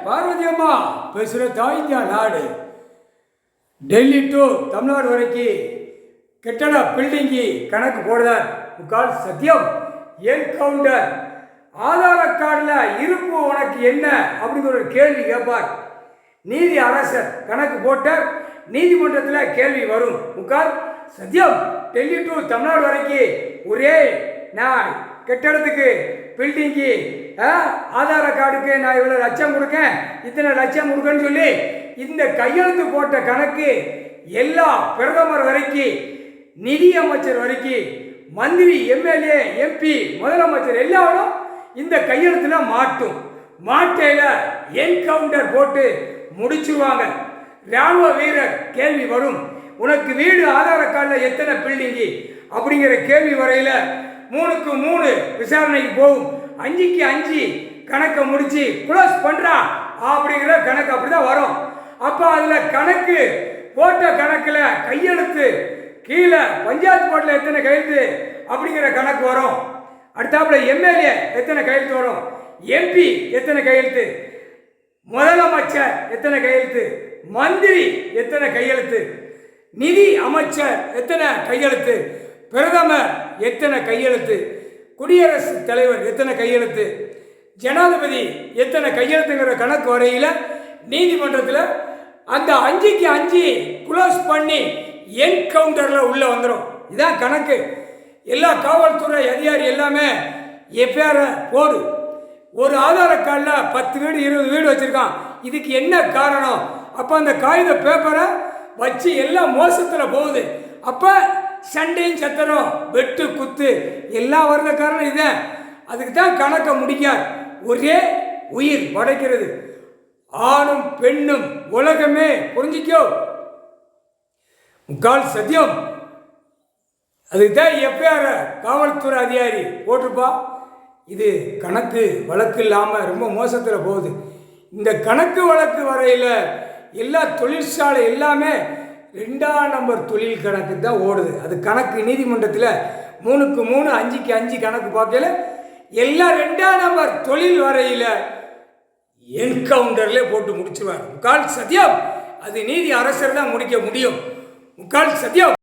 பார்வதி அம்மா பேசுகிற தாய்ந்தியா நாடு. டெல்லி டு தமிழ்நாடு வரைக்கும் கெட்டட பில்டிங்கி கணக்கு போடுதார் முக்கால் சத்தியம். என்கவுண்டர் ஆதார கார்டில் இருப்பு உனக்கு என்ன அப்படிங்கிற ஒரு கேள்வி கேட்பார். நீதி அரசர் கணக்கு போட்டார். நீதிமன்றத்தில் கேள்வி வரும். முக்கால் சத்தியம். டெல்லி டு தமிழ்நாடு வரைக்கும் ஒரே நான் கெட்டடத்துக்கு பில்டிங்கு ஆதார கார்டுக்கு நான் இவ்வளோ லட்சம் கொடுக்கேன், இத்தனை லட்சம் கொடுக்கன்னு சொல்லி இந்த கையெழுத்து போட்ட கணக்கு எல்லா பிரதமர் வரைக்கும், நிதி அமைச்சர் வரைக்கும், மந்திரி, எம்எல்ஏ, எம்பி, முதலமைச்சர் எல்லாரும் இந்த கையெழுத்துல மாட்டும். மாட்டையில் என்கவுண்டர் போட்டு முடிச்சுருவாங்க. ராணுவ வீரர் கேள்வி வரும். உனக்கு வீடு ஆதார கார்டில் எத்தனை பில்டிங்கு அப்படிங்கிற கேள்வி வரையில் 3க்கு 3 விசாரணைக்கு போகும். 5க்கு 5 கணக்கை முடிச்சு க்ளோஸ் பண்ணுறா அப்படிங்கிற கணக்கு அப்படி தான் வரும். அப்போ அதில் கணக்கு போட்ட கணக்கில் கையெழுத்து கீழே பஞ்சாயத்து போர்டில் எத்தனை கையெழுத்து அப்படிங்கிற கணக்கு வரும். அடுத்தாப்புல எம்எல்ஏ எத்தனை கையெழுத்து வரும், எம்பி எத்தனை கையெழுத்து, முதலமைச்சர் எத்தனை கையெழுத்து, மந்திரி எத்தனை கையெழுத்து, நிதி அமைச்சர் எத்தனை கையெழுத்து, பிரதமர் எத்தனை கையெழுத்து, குடியரசுத் தலைவர் எத்தனை கையெழுத்து, ஜனாதிபதி எத்தனை கையெழுத்துங்கிற கணக்கு வரையில் நீதிமன்றத்தில் அந்த 5க்கு 5 க்ளோஸ் பண்ணி என்கவுண்டரில் உள்ளே வந்துடும். இதான் கணக்கு. எல்லா காவல்துறை அதிகாரி எல்லாமே எஃப்ஐஆர் போடு. ஒரு ஆதார கார்டில் 10 வீடு 20 வீடு வச்சுருக்கான். இதுக்கு என்ன காரணம்? அப்போ அந்த காகித பேப்பரை வச்சு எல்லாம் மோசத்தில் போகுது. அப்போ சண்டையும் சத்திரம், வெட்டு குத்து எல்லாம் வர்ற காரணம் இதுதான். அதுக்கு தான் கணக்கை முடிக்கார். ஒரே உயிர் படைக்கிறது. ஆணும் பெண்ணும் உலகமே புரிஞ்சிக்கோ. முக்கால் சத்தியம். அதுதான் எஃப்ஐஆர் காவல்துறை அதிகாரி போட்டிருப்பா. இது கணக்கு வழக்கு இல்லாமல் ரொம்ப மோசத்தில் போகுது. இந்த கணக்கு வழக்கு வரையில் எல்லா தொழிற்சாலை எல்லாமே 2ஆம் நம்பர் தொழில் கணக்கு தான் ஓடுது. அது கணக்கு நீதிமன்றத்தில் 3க்கு 3 5க்கு 5 கணக்கு பார்க்கல எல்லாம் 2ஆம் நம்பர் தொழில் வரையில் என்கவுண்டர்லேயே போட்டு முடிச்சுருவார். முக்கால் சத்தியம். அது நீதி அரசர் தான் முடிக்க முடியும். முக்கால் சத்தியம்.